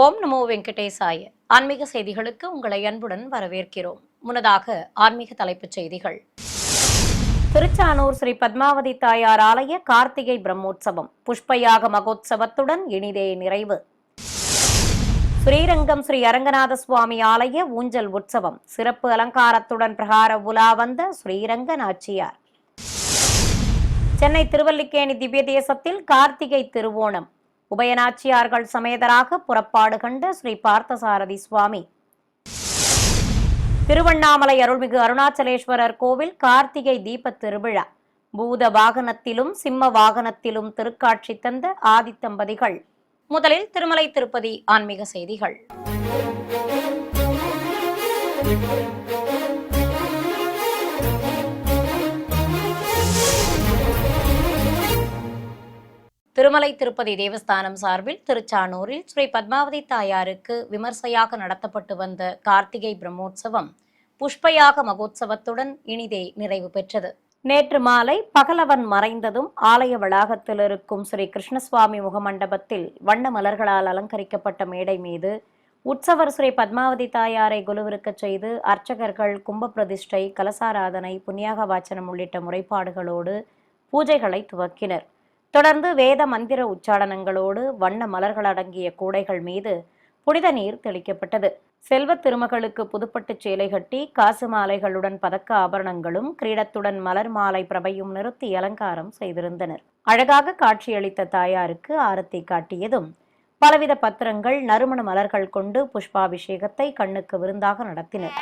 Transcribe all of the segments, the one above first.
ஓம் நமோ வெங்கடேசாய. ஆன்மீக செய்திகளுக்கு உங்களை அன்புடன் வரவேற்கிறோம். முன்னதாக ஆன்மீக தலைப்புச் செய்திகள். திருச்சானூர் ஸ்ரீ பத்மாவதி தாயார் ஆலய கார்த்திகை பிரம்மோற்சவம் புஷ்பயாக மகோத்சவத்துடன் இனிதே நிறைவு. ஸ்ரீரங்கம் ஸ்ரீ அரங்கநாத சுவாமி ஆலய ஊஞ்சல் உற்சவம் சிறப்பு அலங்காரத்துடன் பிரகார உலா வந்த ஸ்ரீரங்க நாச்சியார். சென்னை திருவல்லிக்கேணி திவ்ய தேசத்தில் கார்த்திகை திருவோணம் உபயநாச்சியார்கள் சமேதராக புறப்பாடு கண்ட ஸ்ரீ பார்த்தசாரதி சுவாமி. திருவண்ணாமலை அருள்மிகு அருணாச்சலேஸ்வரர் கோவில் கார்த்திகை தீப திருவிழா பூத வாகனத்திலும் சிம்ம வாகனத்திலும் திருக்காட்சி தந்த ஆதித்தம்பதிகள். முதலில் திருமலை திருப்பதி ஆன்மீக செய்திகள். திருமலை திருப்பதி தேவஸ்தானம் சார்பில் திருச்சானூரில் ஸ்ரீ பத்மாவதி தாயாருக்கு விமர்சையாக நடத்தப்பட்டு வந்த கார்த்திகை பிரம்மோற்சவம் புஷ்பயாக மகோத்சவத்துடன் இனிதே நிறைவு பெற்றது. நேற்று மாலை பகலவன் மறைந்ததும் ஆலய வளாகத்தில் இருக்கும் ஸ்ரீ கிருஷ்ணசுவாமி முகமண்டபத்தில் வண்ண மலர்களால் அலங்கரிக்கப்பட்ட மேடை மீது உற்சவர் ஸ்ரீ பத்மாவதி தாயாரை குலுவிருக்கச் செய்து அர்ச்சகர்கள் கும்ப பிரதிஷ்டை, கலசாராதனை, புண்ணியாக வாச்சனம் உள்ளிட்ட முறைப்பாடுகளோடு பூஜைகளை துவக்கினர். தொடர்ந்து வேத மந்திர உச்சாடனங்களோடு வண்ண மலர்கள் அடங்கிய கூடைகள் மீது புனித நீர் தெளிக்கப்பட்டது. செல்வ திருமகளுக்கு புதுப்பட்டு சேலை கட்டி காசு மாலைகளுடன் பதக்க ஆபரணங்களும் கிரீடத்துடன் மலர் மாலை பிரபையும் நிறுத்தி அலங்காரம் செய்திருந்தனர். அழகாக காட்சியளித்த தாயாருக்கு ஆரத்தி காட்டியதும் பலவித பத்திரங்கள், நறுமண மலர்கள் கொண்டு புஷ்பாபிஷேகத்தை கண்ணுக்கு விருந்தாக நடத்தினர்.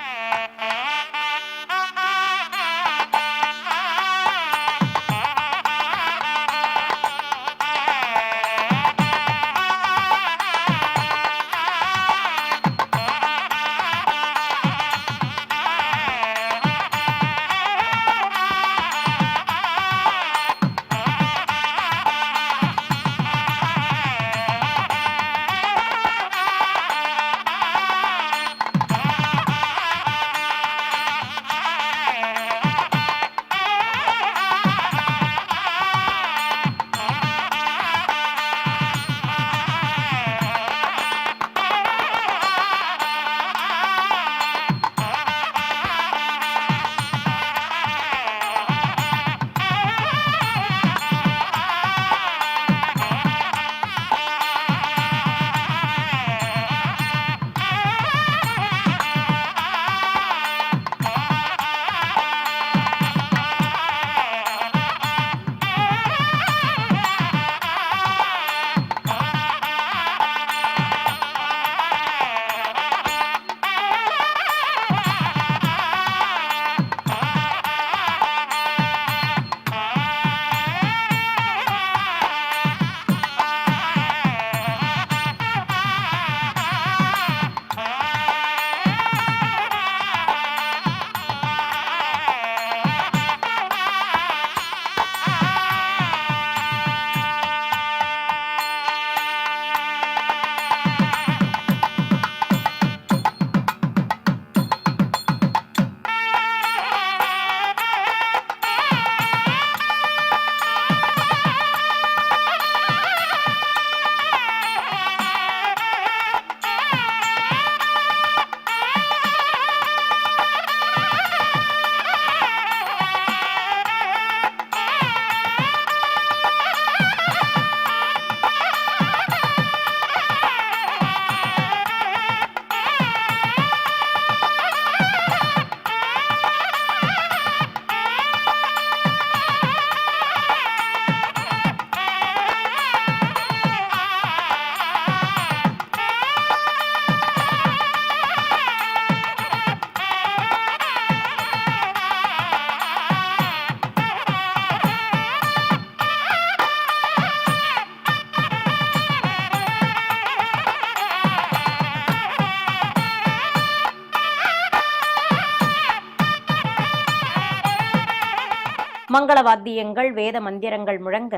மங்கள வாத்தியங்கள், வேத மந்திரங்கள் முழங்க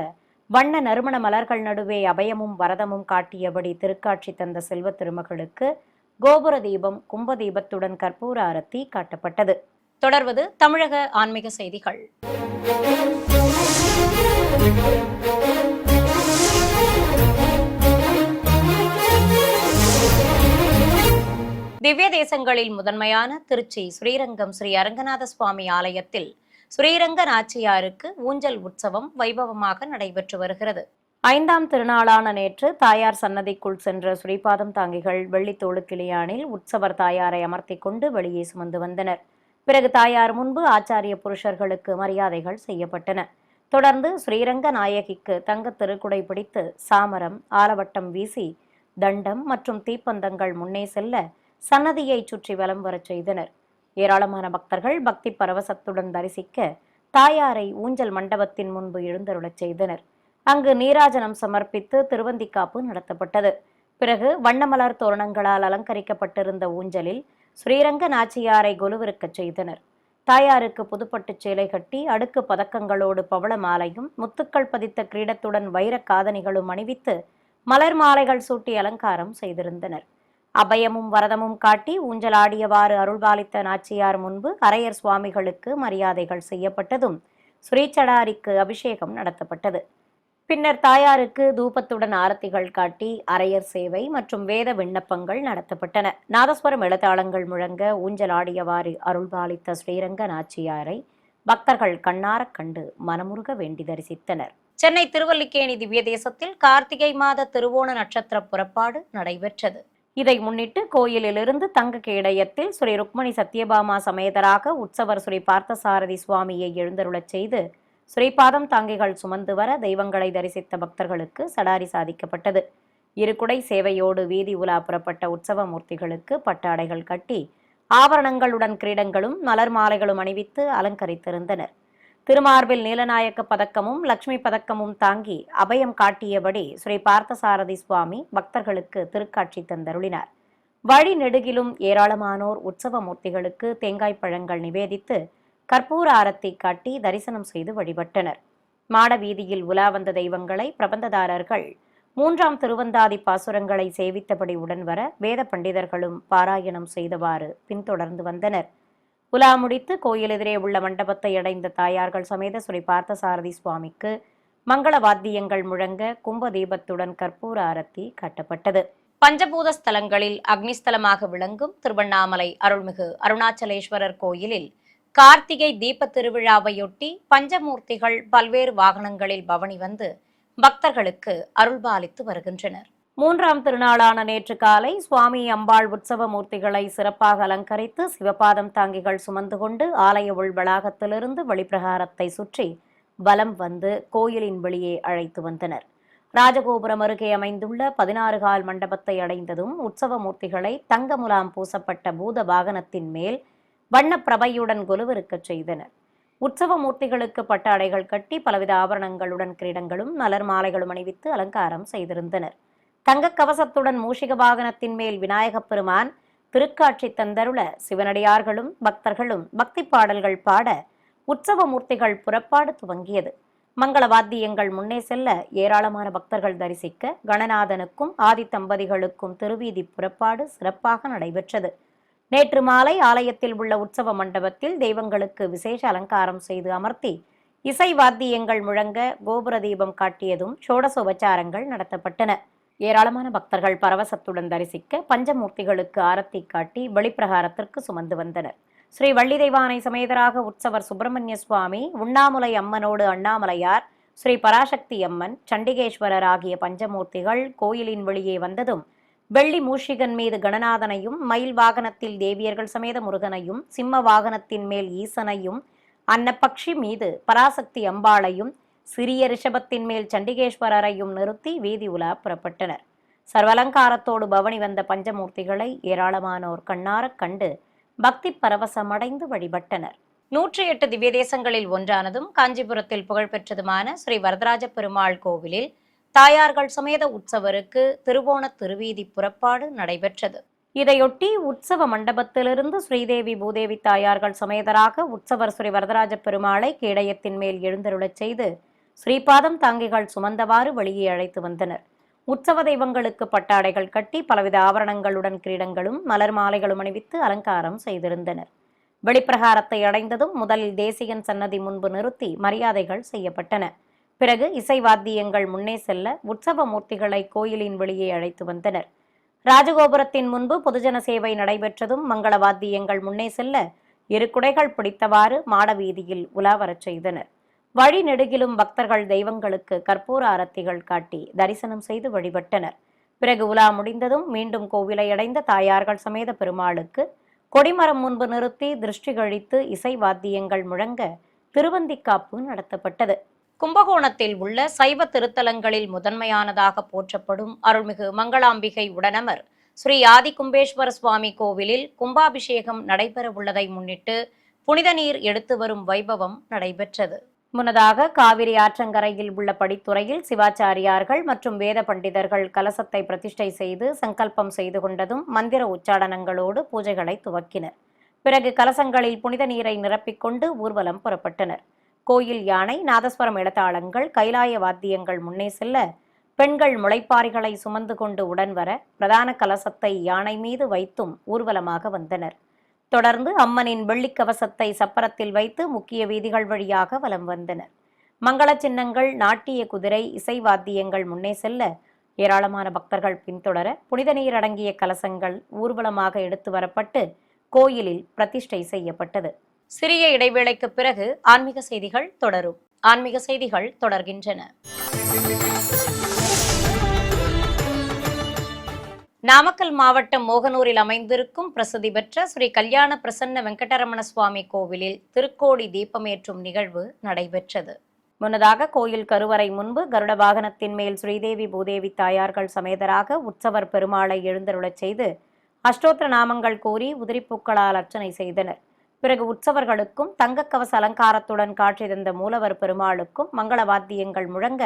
வண்ண நறுமண மலர்கள் நடுவே அபயமும் வரதமும் காட்டியபடி திருக்காட்சி தந்த செல்வ திருமகளுக்கு கோபுர தீபம், கும்ப தீபத்துடன் கற்பூர ஆரத்தி காட்டப்பட்டது. தொடர்வது தமிழக ஆன்மீக செய்திகள். திவ்ய தேசங்களில் முதன்மையான திருச்சி ஸ்ரீரங்கம் ஸ்ரீ அரங்கநாத சுவாமி ஆலயத்தில் ஸ்ரீரங்க நாச்சியாருக்கு ஊஞ்சல் உற்சவம் வைபவமாக நடைபெற்று வருகிறது. 5ஆம் திருநாளான நேற்று தாயார் சன்னதிக்குள் சென்ற ஸ்ரீபாதம் தாங்கிகள் வெள்ளித்தோடு கிளியானில் உற்சவர் தாயாரை அமர்த்தி கொண்டு வெளியே சுமந்து வந்தனர். பிறகு தாயார் முன்பு ஆச்சாரிய புருஷர்களுக்கு மரியாதைகள் செய்யப்பட்டன. தொடர்ந்து ஸ்ரீரங்க நாயகிக்கு தங்க திருக்குடை பிடித்து சாமரம் ஆலவட்டம் வீசி தண்டம் மற்றும் தீப்பந்தங்கள் முன்னே செல்ல சன்னதியை சுற்றி வலம் வரச் செய்தனர். ஏராளமான பக்தர்கள் பக்தி பரவசத்துடன் தரிசிக்க தாயாரை ஊஞ்சல் மண்டபத்தின் முன்பு எழுந்தருளச் செய்தனர். அங்கு நீராஜனம் சமர்ப்பித்து திருவந்திக்காப்பு நடத்தப்பட்டது. பிறகு வண்ணமலர் தோரணங்களால் அலங்கரிக்கப்பட்டிருந்த ஊஞ்சலில் ஸ்ரீரங்க நாச்சியாரை கொலுவிருக்கச் செய்தனர். தாயாருக்கு புதுப்பட்டு சேலை கட்டி அடுக்கு பதக்கங்களோடு பவள மாலையும் முத்துக்கள் பதித்த கிரீடத்துடன் வைர காதணிகளும் அணிவித்து மலர் மாலைகள் சூட்டி அலங்காரம் செய்திருந்தனர். அபயமும் வரதமும் காட்டி ஊஞ்சலாடியவாறு அருள்பாலித்த நாச்சியார் முன்பு அரையர் சுவாமிகளுக்கு மரியாதைகள் செய்யப்பட்டதும் ஸ்ரீச்சடாரிக்கு அபிஷேகம் நடத்தப்பட்டது. பின்னர் தாயாருக்கு தூபத்துடன் ஆரத்திகள் காட்டி அரையர் சேவை மற்றும் வேத விண்ணப்பங்கள் நடத்தப்பட்டன. நாதஸ்வரம் எழுத்தாளங்கள் முழங்க ஊஞ்சலாடியவாறு அருள்பாலித்த ஸ்ரீரங்க நாச்சியாரை பக்தர்கள் கண்ணாரக் கண்டு மனமுருக வேண்டி தரிசித்தனர். சென்னை திருவல்லிக்கேணி திவ்ய தேசத்தில் கார்த்திகை மாத திருவோண நட்சத்திர புறப்பாடு நடைபெற்றது. இதை முன்னிட்டு கோயிலிலிருந்து தங்க கேடயத்தில் ஸ்ரீ ருக்மணி சத்யபாமா சமேதராக உற்சவர் ஸ்ரீ பார்த்தசாரதி சுவாமியை எழுந்தருளச் செய்து ஸ்ரீபாதம் தாங்கிகள் சுமந்து வர தெய்வங்களை தரிசித்த பக்தர்களுக்கு சடாரி சாதிக்கப்பட்டது. இருகுடை சேவையோடு வீதி உலா புறப்பட்ட உற்சவ மூர்த்திகளுக்கு பட்டாடைகள் கட்டி ஆபரணங்களுடன் கிரீடங்களும் மலர் மாலைகளும் அணிவித்து அலங்கரித்திருந்தனர். திருமார்பில் நீலநாயக்க பதக்கமும் லட்சுமி பதக்கமும் தாங்கி அபயம் காட்டியபடி ஸ்ரீ பார்த்தசாரதி சுவாமி பக்தர்களுக்கு திருக்காட்சி தந்தருளினார். வழி நெடுகிலும் ஏராளமானோர் உற்சவ மூர்த்திகளுக்கு தேங்காய் பழங்கள் நிவேதித்து கற்பூர ஆரத்தி காட்டி தரிசனம் செய்து வழிபட்டனர். மாட வீதியில் உலா வந்த தெய்வங்களை பிரபந்ததாரர்கள் 3ஆம் திருவந்தாதி பாசுரங்களை சேவித்தபடி உடன் வர வேத பண்டிதர்களும் பாராயணம் செய்தவாறு பின்தொடர்ந்து வந்தனர். உலா முடித்து கோயில் எதிரே உள்ள மண்டபத்தை அடைந்த தாயார்கள் சமேத ஸ்ரீ பார்த்தசாரதி சுவாமிக்கு மங்கள வாத்தியங்கள் முழங்க கும்ப தீபத்துடன் கற்பூர ஆரத்தி காட்டப்பட்டது. பஞ்சபூத ஸ்தலங்களில் அக்னிஸ்தலமாக விளங்கும் திருவண்ணாமலை அருள்மிகு அருணாச்சலேஸ்வரர் கோயிலில் கார்த்திகை தீப திருவிழாவையொட்டி பஞ்சமூர்த்திகள் பல்வேறு வாகனங்களில் பவனி வந்து பக்தர்களுக்கு அருள்பாலித்து வருகின்றனர். 3ஆம் திருநாளான நேற்று காலை சுவாமி அம்பாள் உற்சவ மூர்த்திகளை சிறப்பாக அலங்கரித்து சிவபாதம் தாங்கிகள் சுமந்து கொண்டு ஆலய உள் வளாகத்திலிருந்து வெளிப்பிரகாரத்தை சுற்றி வலம் வந்து கோயிலின் வெளியே அழைத்து வந்தனர். ராஜகோபுரம் அருகே அமைந்துள்ள 16 கால் மண்டபத்தை அடைந்ததும் உற்சவ மூர்த்திகளை தங்க முலாம் பூசப்பட்ட பூத வாகனத்தின் மேல் வண்ண பிரபையுடன் கொலுவிருக்கச் செய்தனர். உற்சவ மூர்த்திகளுக்கு பட்டாடைகள் கட்டி பலவித ஆபரணங்களுடன் கிரீடங்களும் மலர் மாலைகளும் அணிவித்து அலங்காரம் செய்திருந்தனர். தங்க கவசத்துடன் மூஷிக வாகனத்தின் மேல் விநாயகப் பெருமான் திருக்காட்சி தந்தருள சிவனடியார்களும் பக்தர்களும் பக்தி பாடல்கள் பாட உற்சவ மூர்த்திகள் புறப்பாடு துவங்கியது. மங்கள வாத்தியங்கள் முன்னே செல்ல ஏராளமான பக்தர்கள் தரிசிக்க கணநாதனுக்கும் ஆதி தம்பதிகளுக்கும் திருவீதி புறப்பாடு சிறப்பாக நடைபெற்றது. நேற்று மாலை ஆலயத்தில் உள்ள உற்சவ மண்டபத்தில் தெய்வங்களுக்கு விசேஷ அலங்காரம் செய்து அமர்த்தி இசை வாத்தியங்கள் முழங்க கோபுர தீபம் காட்டியதும் ஷோடசோபச்சாரங்கள் நடத்தப்பட்டன. ஏராளமான பக்தர்கள் பரவசத்துடன் தரிசிக்க பஞ்சமூர்த்திகளுக்கு ஆரத்தி காட்டி வெளிப்பிரகாரத்திற்கு சுமந்து வந்தனர். ஸ்ரீ வள்ளி தெய்வானை சமேதராக உற்சவர் சுப்பிரமணிய சுவாமி, உண்ணாமுலை அம்மனோடு அண்ணாமலையார், ஸ்ரீ பராசக்தி அம்மன், சண்டிகேஸ்வரர் ஆகிய பஞ்சமூர்த்திகள் கோயிலின் வெளியே வந்ததும் வெள்ளி மூஷிகன் மீது கணநாதனையும், மயில் வாகனத்தில் தேவியர்கள் சமேத முருகனையும், சிம்ம வாகனத்தின் மேல் ஈசனையும், அன்னப்பக்ஷி மீது பராசக்தி அம்பாளையும், சிறிய ரிஷபத்தின் மேல் சண்டிகேஸ்வரரையும் நிறுத்தி வீதி உலா புறப்பட்டனர். சர்வலங்காரத்தோடு பவனி வந்த பஞ்சமூர்த்திகளை ஏராளமானோர் கண்ணாரக் கண்டு பக்தி பரவசமடைந்து வழிபட்டனர். 108 திவ்ய தேசங்களில் ஒன்றானதும் காஞ்சிபுரத்தில் புகழ்பெற்றதுமான ஸ்ரீ வரதராஜ பெருமாள் கோவிலில் தாயார்கள் சமேத உற்சவருக்கு திருவோண திருவீதி புறப்பாடு நடைபெற்றது. இதையொட்டி உற்சவ மண்டபத்திலிருந்து ஸ்ரீதேவி பூதேவி தாயார்கள் சமேதராக உற்சவர் ஸ்ரீ வரதராஜ பெருமாளை கேடயத்தின் மேல் எழுந்தருளச் செய்து ஸ்ரீபாதம் தாங்கிகள் சுமந்தவாறு வெளியே அழைத்து வந்தனர். உற்சவ தெய்வங்களுக்கு பட்டாடைகள் கட்டி பலவித ஆபரணங்களுடன் கிரீடங்களும் மலர் மாலைகளும் அணிவித்து அலங்காரம் செய்திருந்தனர். வெளிப்பிரகாரத்தை அடைந்ததும் முதலில் தேசிகன் சன்னதி முன்பு நிறுத்தி மரியாதைகள் செய்யப்பட்டன. பிறகு இசை வாத்தியங்கள் முன்னே செல்ல உற்சவ மூர்த்திகளை கோயிலின் வெளியே அழைத்து வந்தனர். ராஜகோபுரத்தின் முன்பு பொதுஜன சேவை நடைபெற்றதும் மங்கள வாத்தியங்கள் முன்னே செல்ல இரு குடைகள் பிடித்தவாறு மாடவீதியில் உலா வரச் செய்தனர். வழி நெடுகிலும் பக்தர்கள் தெய்வங்களுக்கு கற்பூர அரத்திகள் காட்டி தரிசனம் செய்து வழிபட்டனர். பிறகு உலா முடிந்ததும் மீண்டும் கோவிலை அடைந்த தாயார்கள் சமேத பெருமாளுக்கு கொடிமரம் முன்பு நிறுத்தி திருஷ்டி கழித்து இசை வாத்தியங்கள் முழங்க திருவந்திக்காப்பு நடத்தப்பட்டது. கும்பகோணத்தில் உள்ள சைவ திருத்தலங்களில் முதன்மையானதாக போற்றப்படும் அருள்மிகு மங்களாம்பிகை உடனமர் ஸ்ரீ ஆதி கும்பேஸ்வர சுவாமி கோவிலில் கும்பாபிஷேகம் நடைபெற உள்ளதை முன்னிட்டு புனித நீர் எடுத்து வரும் வைபவம் நடைபெற்றது. முன்னதாக காவிரி ஆற்றங்கரையில் உள்ள படித்துறையில் சிவாச்சாரியார்கள் மற்றும் வேத பண்டிதர்கள் கலசத்தை பிரதிஷ்டை செய்து சங்கல்பம் செய்து கொண்டதும் மந்திர உச்சாடனங்களோடு பூஜைகளை துவக்கினர். பிறகு கலசங்களில் புனித நீரை நிரப்பிக்கொண்டு ஊர்வலம் புறப்பட்டனர். கோயில் யானை, நாதஸ்வரம் இடத்தாளங்கள், கைலாய வாத்தியங்கள் முன்னே செல்ல பெண்கள் முளைப்பாரிகளை சுமந்து கொண்டு உடன் வர பிரதான கலசத்தை யானை மீது வைத்தும் ஊர்வலமாக வந்தனர். தொடர்ந்து அம்மனின் வெள்ளிக்கவசத்தை சப்பரத்தில் வைத்து முக்கிய வீதிகள் வழியாக வலம் வந்தனர். மங்கள சின்னங்கள், நாட்டிய குதிரை, இசை வாத்தியங்கள் முன்னே செல்ல ஏராளமான பக்தர்கள் பின்தொடர புனித நீர் அடங்கிய கலசங்கள் ஊர்வலமாக எடுத்து வரப்பட்டு கோயிலில் பிரதிஷ்டை செய்யப்பட்டது. சிறிய இடைவேளைக்கு பிறகு ஆன்மீக செய்திகள் தொடரும். ஆன்மீக செய்திகள் தொடர்கின்றன. நாமக்கல் மாவட்டம் மோகனூரில் அமைந்திருக்கும் பிரசித்தி பெற்ற ஸ்ரீ கல்யாண பிரசன்ன வெங்கடரமண சுவாமி கோவிலில் திருக்கோடி தீபமேற்றும் நிகழ்வு நடைபெற்றது. முன்னதாக கோயில் கருவறை முன்பு கருட வாகனத்தின் மேல் ஸ்ரீதேவி பூதேவி தாயார்கள் சமேதராக உற்சவர் பெருமாளை எழுந்தருளச் செய்து அஷ்டோத்திர நாமங்கள் கூறி உதிரிப்பூக்களால் அர்ச்சனை செய்தனர். பிறகு உற்சவர்களுக்கும் தங்கக்கவச அலங்காரத்துடன் காட்சி தந்த மூலவர் பெருமாளுக்கும் மங்கள வாத்தியங்கள் முழங்க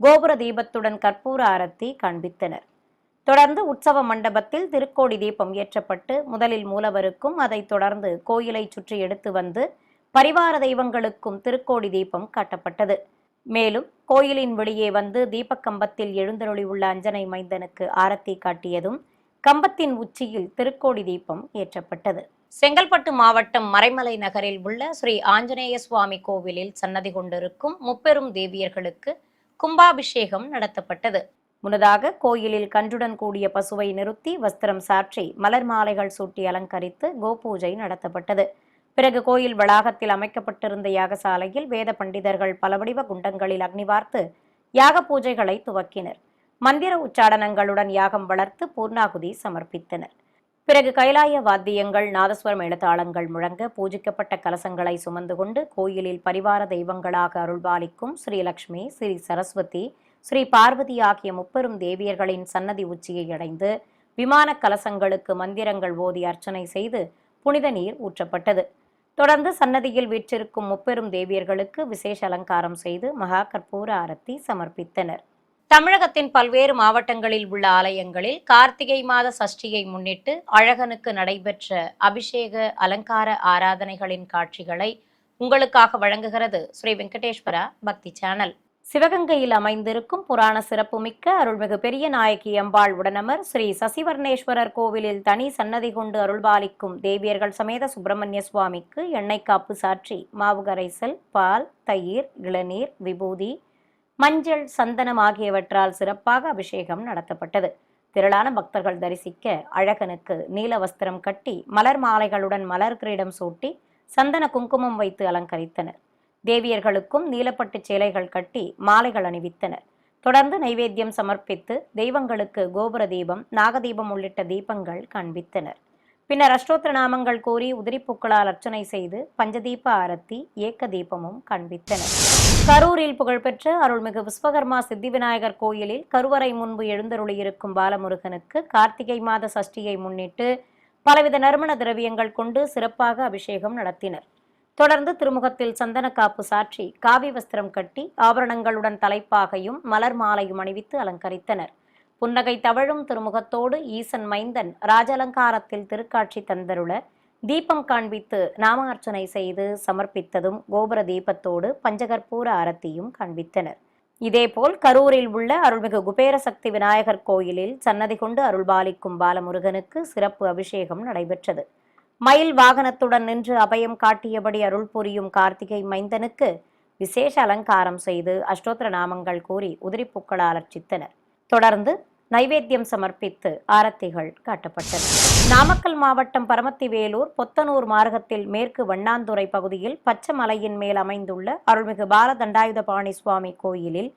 கோபுர தீபத்துடன் கற்பூர ஆரத்தி காண்பித்தனர். தொடர்ந்து உற்சவ மண்டபத்தில் திருக்கோடி தீபம் ஏற்றப்பட்டு முதலில் மூலவருக்கும் அதைத் தொடர்ந்து கோயிலை சுற்றி எடுத்து வந்து பரிவார தெய்வங்களுக்கும் திருக்கோடி தீபம் காட்டப்பட்டது. மேலும் கோயிலின் வெளியே வந்து தீபக்கம்பத்தில் எழுந்தருளியுள்ள அஞ்சனை மைந்தனுக்கு ஆரத்தி காட்டியதும் கம்பத்தின் உச்சியில் திருக்கோடி தீபம் ஏற்றப்பட்டது. செங்கல்பட்டு மாவட்டம் மறைமலை நகரில் உள்ள ஸ்ரீ ஆஞ்சநேய சுவாமி கோவிலில் சன்னதி கொண்டிருக்கும் முப்பெரும் தேவியர்களுக்கு கும்பாபிஷேகம் நடத்தப்பட்டது. முன்னதாக கோயிலில் கன்றுடன் கூடிய பசுவை நிறுத்தி வஸ்திரம் சாற்றி மலர் மாலைகள் சூட்டி அலங்கரித்து கோபூஜை நடத்தப்பட்டது. பிறகு கோயில் வளாகத்தில் அமைக்கப்பட்டிருந்த யாகசாலையில் வேத பண்டிதர்கள் பலவடிவ குண்டங்களில் அக்னி வார்த்து யாக பூஜைகளை துவக்கினர். மந்திர உச்சாடனங்களுடன் யாகம் வளர்த்து பூர்ணாகுதி சமர்ப்பித்தனர். பிறகு கைலாய வாத்தியங்கள், நாதஸ்வரம் எழுத்தாளங்கள் முழங்க பூஜிக்கப்பட்ட கலசங்களை சுமந்து கொண்டு கோயிலில் பரிவார தெய்வங்களாக அருள்பாலிக்கும் ஸ்ரீலக்ஷ்மி, ஸ்ரீ சரஸ்வதி, ஸ்ரீ பார்வதி ஆகிய முப்பெரும் தேவியர்களின் சன்னதி உச்சியை அடைந்து விமான கலசங்களுக்கு மந்திரங்கள் ஓதி அர்ச்சனை செய்து புனித நீர் ஊற்றப்பட்டது. தொடர்ந்து சன்னதியில் வீற்றிருக்கும் முப்பெரும் தேவியர்களுக்கு விசேஷ அலங்காரம் செய்து மகா கற்பூர ஆரத்தி சமர்ப்பித்தனர். தமிழகத்தின் பல்வேறு மாவட்டங்களில் உள்ள ஆலயங்களில் கார்த்திகை மாத சஷ்டியை முன்னிட்டு அழகனுக்கு நடைபெற்ற அபிஷேக அலங்கார ஆராதனைகளின் காட்சிகளை உங்களுக்காக வழங்குகிறது ஸ்ரீ வெங்கடேஸ்வரா பக்தி சேனல். சிவகங்கையில் அமைந்திருக்கும் புராண சிறப்புமிக்க அருள்மிகு பெரிய நாயகி அம்பாள் உடனமர் ஸ்ரீ சசிவர்ணேஸ்வரர் கோவிலில் தனி சன்னதி கொண்டு அருள்பாலிக்கும் தேவியர்கள் சமேத சுப்பிரமணிய சுவாமிக்கு எண்ணெய் காப்பு சாற்றி மாவு கரைசல், பால், தயிர், இளநீர், விபூதி, மஞ்சள், சந்தனம் ஆகியவற்றால் சிறப்பாக அபிஷேகம் நடத்தப்பட்டது. திரளான பக்தர்கள் தரிசிக்க அழகனுக்கு நீல வஸ்திரம் கட்டி மலர் மாலைகளுடன் மலர் கிரீடம் சூட்டி சந்தன குங்குமம் வைத்து அலங்கரித்தனர். தேவியர்களுக்கும் நீலப்பட்டு சேலைகள் கட்டி மாலைகள் அணிவித்தனர். தொடர்ந்து நைவேத்தியம் சமர்ப்பித்து தெய்வங்களுக்கு கோபுர தீபம், நாகதீபம் உள்ளிட்ட தீபங்கள் காண்பித்தனர். பின்னர் அஷ்டோத்திர நாமங்கள் கூறி உதிரிப்பூக்களால் அர்ச்சனை செய்து பஞ்சதீப ஆரத்தி, ஏக்க தீபமும் காண்பித்தனர். கரூரில் புகழ்பெற்ற அருள்மிகு விஸ்வகர்மா சித்தி விநாயகர் கோயிலில் கருவறை முன்பு எழுந்தருளியிருக்கும் பாலமுருகனுக்கு கார்த்திகை மாத சஷ்டியை முன்னிட்டு பலவித நறுமண திரவியங்கள் கொண்டு சிறப்பாக அபிஷேகம் நடத்தினர். தொடர்ந்து திருமுகத்தில் சந்தன காப்பு சாற்றி காவி வஸ்திரம் கட்டி ஆபரணங்களுடன் தலைப்பாகையும் மலர் மாலையும் அணிவித்து அலங்கரித்தனர். புன்னகை தவழும் திருமுகத்தோடு ஈசன் மைந்தன் ராஜலங்காரத்தில் திருக்காட்சி தந்தருள தீபம் காண்பித்து நாம அர்ச்சனை செய்து சமர்ப்பித்ததும் கோபுர தீபத்தோடு பஞ்சகற்பூர ஆரத்தியும் காண்பித்தனர். இதேபோல் கரூரில் உள்ள அருள்மிகு குபேரசக்தி விநாயகர் கோயிலில் சன்னதி கொண்டு அருள்பாலிக்கும் பாலமுருகனுக்கு சிறப்பு அபிஷேகம் நடைபெற்றது. மயில் வாகனத்துடன் நின்று அபயம் காட்டியபடி அருள் புரியும் கார்த்திகை மைந்தனுக்கு விசேஷ அலங்காரம் செய்து அஷ்டோத்திர நாமங்கள் கூறி உதிரிப்பூக்களால் அர்ச்சித்தனர். தொடர்ந்து நைவேத்தியம் சமர்ப்பித்து ஆரத்திகள் காட்டப்பட்டன. நாமக்கல் மாவட்டம் பரமத்திவேலூர் பொத்தனூர் மார்க்கத்தில் மேற்கு வண்ணாந்துறை பகுதியில் பச்சமலையின் மேல் அமைந்துள்ள அருள்மிகு பாலதண்டாயுதபாணி சுவாமி கோயிலில்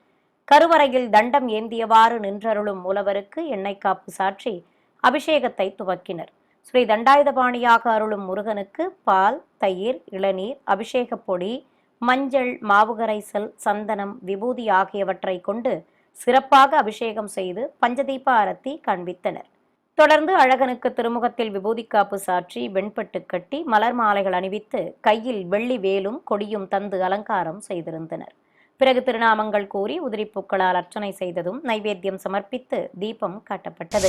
கருவறையில் தண்டம் ஏந்தியவாறு நின்றருளும் மூலவருக்கு எண்ணெய் காப்பு சாற்றி அபிஷேகத்தை துவக்கினர். ஸ்ரீ தண்டாயுதபாணியாக அருளும் முருகனுக்கு பால், தயிர், இளநீர், அபிஷேகப் பொடி, மஞ்சள், மாவுகரைசல், சந்தனம், விபூதி ஆகியவற்றை கொண்டு சிறப்பாக அபிஷேகம் செய்து பஞ்சதீப ஆரத்தி காண்பித்தனர். தொடர்ந்து அழகனுக்கு திருமுகத்தில் விபூதி காப்பு சாற்றி வெண்பட்டு கட்டி மலர் மாலைகள் அணிவித்து கையில் வெள்ளி வேலும் கொடியும் தந்து அலங்காரம் செய்திருந்தனர். பிறகு திருநாமங்கள் கூறி உதிரிப்பூக்களால் அர்ச்சனை செய்ததும் நைவேத்தியம் சமர்ப்பித்து தீபம் காட்டப்பட்டது.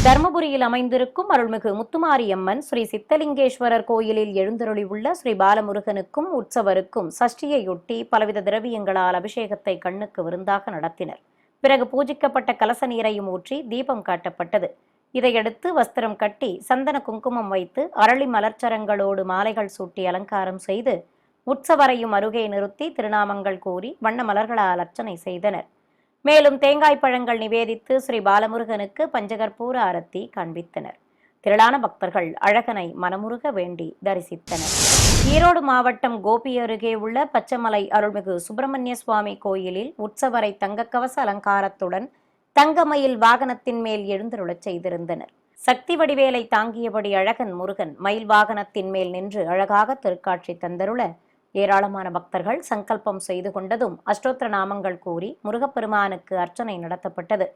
தர்மபுரியில் அமைந்திருக்கும் அருள்மிகு முத்துமாரியம்மன் ஸ்ரீ சித்தலிங்கேஸ்வரர் கோயிலில் எழுந்தருளியுள்ள ஸ்ரீ பாலமுருகனுக்கும் உற்சவருக்கும் சஷ்டியையொட்டி பலவித திரவியங்களால் அபிஷேகத்தை கண்ணுக்கு விருந்தாக நடத்தினர். பிறகு பூஜிக்கப்பட்ட கலச நீரையும் ஊற்றி தீபம் காட்டப்பட்டது. இதையடுத்து வஸ்திரம் கட்டி சந்தன குங்குமம் வைத்து அரளி மலர்ச்சரங்களோடு மாலைகள் சூட்டி அலங்காரம் செய்து உற்சவரையும் அருகே நிறுத்தி திருநாமங்கள் கூறி வண்ண மலர்களால் அர்ச்சனை செய்தனர். மேலும் தேங்காய் பழங்கள் நிவேதித்து ஸ்ரீ பாலமுருகனுக்கு பஞ்சகற்பூர ஆரத்தி காண்பித்தனர். திரளான பக்தர்கள் அழகனை மனமுருக வேண்டி தரிசித்தனர். ஈரோடு மாவட்டம் கோபி அருகே உள்ள பச்சமலை அருள்மிகு சுப்பிரமணிய சுவாமி கோயிலில் உற்சவரை தங்கக்கவச அலங்காரத்துடன் தங்கமயில் வாகனத்தின் மேல் எழுந்தருளச் செய்திருந்தனர். சக்தி வடிவேலை தாங்கியபடி அழகன் முருகன் மயில் வாகனத்தின் மேல் நின்று அழகாக திருக்காட்சி தந்தருள ஏராளமான பக்தர்கள் சங்கல்பம் செய்து கொண்டதும் அஷ்டோத்திர நாமங்கள் கூறி முருகப்பெருமானுக்கு அர்ச்சனை நடத்தப்பட்டது.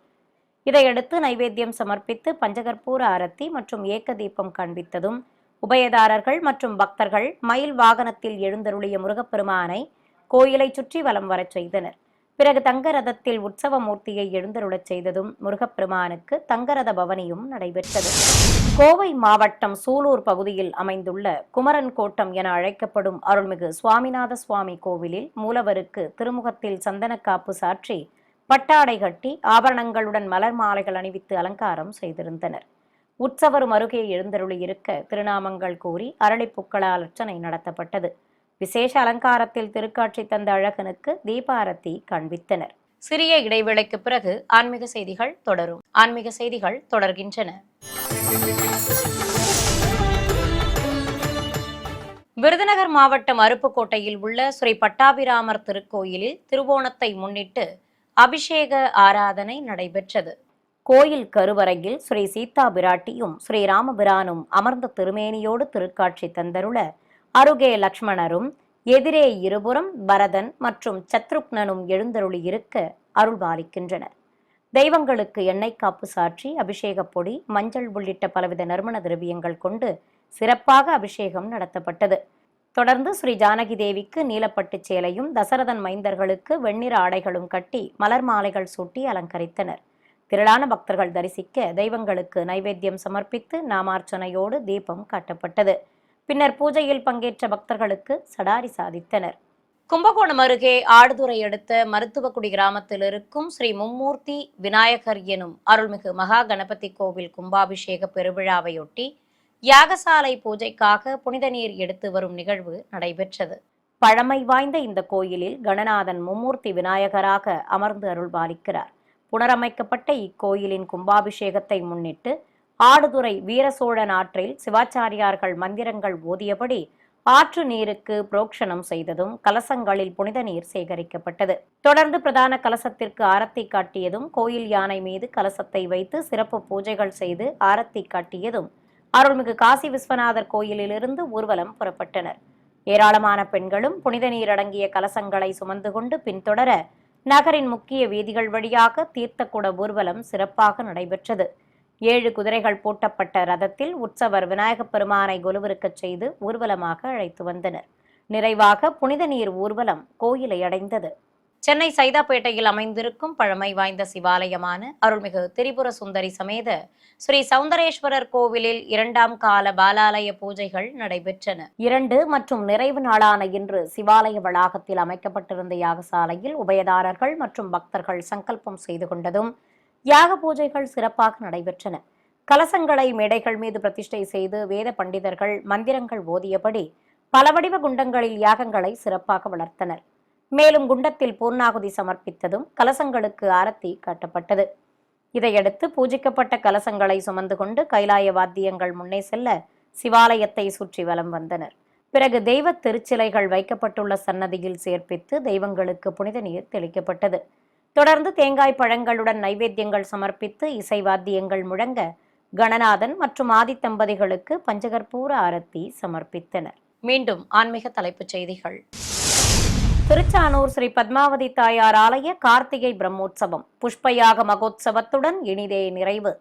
இதையடுத்து நைவேத்தியம் சமர்ப்பித்து பஞ்சகற்பூர ஆரத்தி மற்றும் ஏக்க தீபம் காண்பித்ததும் உபயதாரர்கள் மற்றும் பக்தர்கள் மயில் வாகனத்தில் எழுந்தருளிய முருகப்பெருமானை கோயிலை சுற்றி வலம் வரச் செய்தனர். பிறகு தங்க ரதத்தில் உற்சவ மூர்த்தியை எழுந்தருளச் செய்ததும் முருகப்பெருமானுக்கு தங்கரத பவனியும் நடைபெற்றது. கோவை மாவட்டம் சூலூர் பகுதியில் அமைந்துள்ள குமரன் கோட்டம் என அழைக்கப்படும் அருள்மிகு சுவாமிநாத சுவாமி கோவிலில் மூலவருக்கு திருமுகத்தில் சந்தனக்காப்பு சாற்றி பட்டாடை கட்டி ஆபரணங்களுடன் மலர் மாலைகள் அணிவித்து அலங்காரம் செய்திருந்தனர். உற்சவரும் அருகே எழுந்தருளியிருக்க திருநாமங்கள் கூறி அரளிப்பூக்களால் அர்ச்சனை நடத்தப்பட்டது. விசேஷ அலங்காரத்தில் திருக்காட்சி தந்த அழகனுக்கு தீபாரத்தி காண்பித்தனர். சிறிய இடைவேளைக்கு பிறகு ஆன்மீக செய்திகள் தொடரும். ஆன்மீக செய்திகள் தொடர்கின்றன. விருதுநகர் மாவட்டம் அருப்புக்கோட்டையில் உள்ள ஸ்ரீ பட்டாபிராமர் திருக்கோயிலில் திருவோணத்தை முன்னிட்டு அபிஷேக ஆராதனை நடைபெற்றது. கோயில் கருவறையில் ஸ்ரீ சீதா பிராட்டியும் ஸ்ரீராமபிரானும் அமர்ந்த திருமேனியோடு திருக்காட்சி தந்தருள அருகே லக்ஷ்மணரும் எதிரே இருபுறம் பரதன் மற்றும் சத்ருக்னனும் எழுந்தருளியிருக்க அருள்பாலிக்கின்றனர். தெய்வங்களுக்கு எண்ணெய் காப்பு சாற்றி அபிஷேகப் பொடி, மஞ்சள் உள்ளிட்ட பலவித நறுமண திரவியங்கள் கொண்டு சிறப்பாக அபிஷேகம் நடத்தப்பட்டது. தொடர்ந்து ஸ்ரீ ஜானகி தேவிக்கு நீலப்பட்டு சேலையும் தசரதன் மைந்தர்களுக்கு வெண்ணிற ஆடைகளும் கட்டி மலர் மாலைகள் சூட்டி அலங்கரித்தனர். திரளான பக்தர்கள் தரிசிக்க தெய்வங்களுக்கு நைவேத்தியம் சமர்ப்பித்து நாமார்ச்சனையோடு தீபம் காட்டப்பட்டது. பின்னர் பூஜையில் பங்கேற்ற பக்தர்களுக்கு சடாரி சாதித்தனர். கும்பகோணம் அருகே ஆடுதுறை அடுத்த மருத்துவக்குடி கிராமத்தில் இருக்கும் ஸ்ரீ மும்மூர்த்தி விநாயகர் எனும் அருள்மிகு மகா கணபதி கோவில் கும்பாபிஷேக பெருவிழாவையொட்டி யாகசாலை பூஜைக்காக புனித நீர் எடுத்து வரும் நிகழ்வு நடைபெற்றது. பழமை வாய்ந்த இந்த கோயிலில் கணநாதன் மும்மூர்த்தி விநாயகராக அமர்ந்து அருள்பாலிக்கிறார். புனரமைக்கப்பட்ட இக்கோயிலின் கும்பாபிஷேகத்தை முன்னிட்டு ஆடுதுறை வீரசோழன் ஆற்றில் சிவாச்சாரியார்கள் மந்திரங்கள் ஓதியபடி ஆற்று நீருக்கு புரோக்ஷணம் செய்ததும் கலசங்களில் புனித நீர் சேகரிக்கப்பட்டது. தொடர்ந்து பிரதான கலசத்திற்கு ஆரத்தி காட்டியதும் கோயில் யானை மீது கலசத்தை வைத்து சிறப்பு பூஜைகள் செய்து ஆரத்தி காட்டியதும் அருள்மிகு காசி விஸ்வநாதர் கோயிலிலிருந்து ஊர்வலம் புறப்பட்டனர். ஏராளமான பெண்களும் புனித நீர் அடங்கிய கலசங்களை சுமந்து கொண்டு பின்தொடர நகரின் முக்கிய வீதிகள் வழியாக தீர்த்தக்குட ஊர்வலம் சிறப்பாக நடைபெற்றது. 7 குதிரைகள் பூட்டப்பட்ட ரதத்தில் உற்சவர் விநாயகப் பெருமானை கொலுவிருக்கச் செய்து ஊர்வலமாக அழைத்து வந்தனர். நிறைவாக புனித நீர் ஊர்வலம் கோயிலை அடைந்தது. சென்னை சைதாப்பேட்டையில் அமைந்திருக்கும் பழமை வாய்ந்த சிவாலயமான அருள்மிகு திரிபுர சுந்தரி சமேத ஸ்ரீ சௌந்தரேஸ்வரர் கோவிலில் 2ஆம் கால பாலாலய பூஜைகள் நடைபெற்றன. 2 மற்றும் நிறைவு நாளான இன்று சிவாலய வளாகத்தில் அமைக்கப்பட்டிருந்த யாகசாலையில் உபயதாரர்கள் மற்றும் பக்தர்கள் சங்கல்பம் செய்து கொண்டதும் யாக பூஜைகள் சிறப்பாக நடைபெற்றன. கலசங்களை மேடைகள் மீது பிரதிஷ்டை செய்து வேத பண்டிதர்கள் மந்திரங்கள் ஓதியபடி பல வடிவ குண்டங்களில் யாகங்களை சிறப்பாக வளர்த்தனர். மேலும் குண்டத்தில் பூர்ணாகுதி சமர்ப்பித்ததும் கலசங்களுக்கு ஆரத்தி காட்டப்பட்டது. இதையடுத்து பூஜிக்கப்பட்ட கலசங்களை சுமந்து கொண்டு கைலாய வாத்தியங்கள் முன்னே செல்ல சிவாலயத்தை சுற்றி வலம் வந்தனர். பிறகு தெய்வ திருச்சிலைகள் வைக்கப்பட்டுள்ள சன்னதியில் சேர்ப்பித்து தெய்வங்களுக்கு புனித நீர் தெளிக்கப்பட்டது. தொடர்ந்து தேங்காய் பழங்களுடன் நைவேத்தியங்கள் சமர்ப்பித்து இசை வாத்தியங்கள் முழங்க கணநாதன் மற்றும் ஆதித்தம்பதிகளுக்கு பஞ்சகற்பூர ஆரத்தி சமர்ப்பித்தனர். மீண்டும் ஆன்மீக தலைப்புச் செய்திகள். திருச்சானூர் ஸ்ரீ பத்மாவதி தாயார் ஆலய கார்த்திகை பிரம்மோற்சவம் புஷ்பயாக மகோத்சவத்துடன் இனிதே நிறைவு.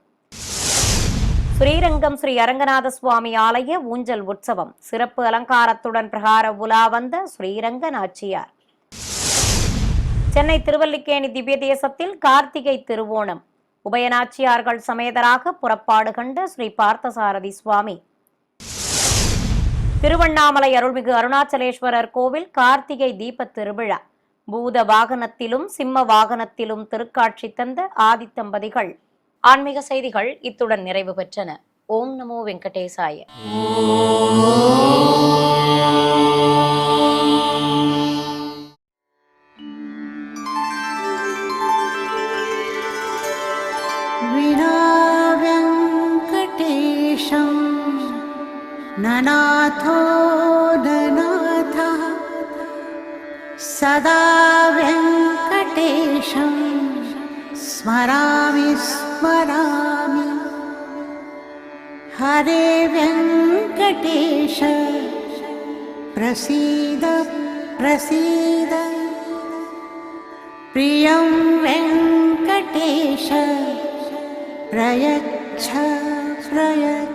ஸ்ரீரங்கம் ஸ்ரீ அரங்கநாத சுவாமி ஆலய ஊஞ்சல் உற்சவம் சிறப்பு அலங்காரத்துடன் பிரகார உலா வந்த ஸ்ரீரங்க நாச்சியார். சென்னை திருவல்லிக்கேணி திவ்ய தேசத்தில் கார்த்திகை திருவோணம் உபயநாச்சியார்கள் சமேதராக புறப்பாடு கண்ட ஸ்ரீ பார்த்தசாரதி சுவாமி. திருவண்ணாமலை அருள்மிகு அருணாச்சலேஸ்வரர் கோவில் கார்த்திகை தீப திருவிழா பூத வாகனத்திலும் சிம்ம வாகனத்திலும் திருக்காட்சி தந்த ஆதித்தம்பதிகள். ஆன்மீக செய்திகள் இத்துடன் நிறைவு பெற்றன. ஓம் நமோ வெங்கடேசாய. ननाथो ननाथः सदा वेङ्कटेशं स्मरामि स्मरामि. हरे वेङ्कटेश प्रसीद प्रसीद. प्रियं वेङ्कटेश प्रयच्छ प्रयच्छ.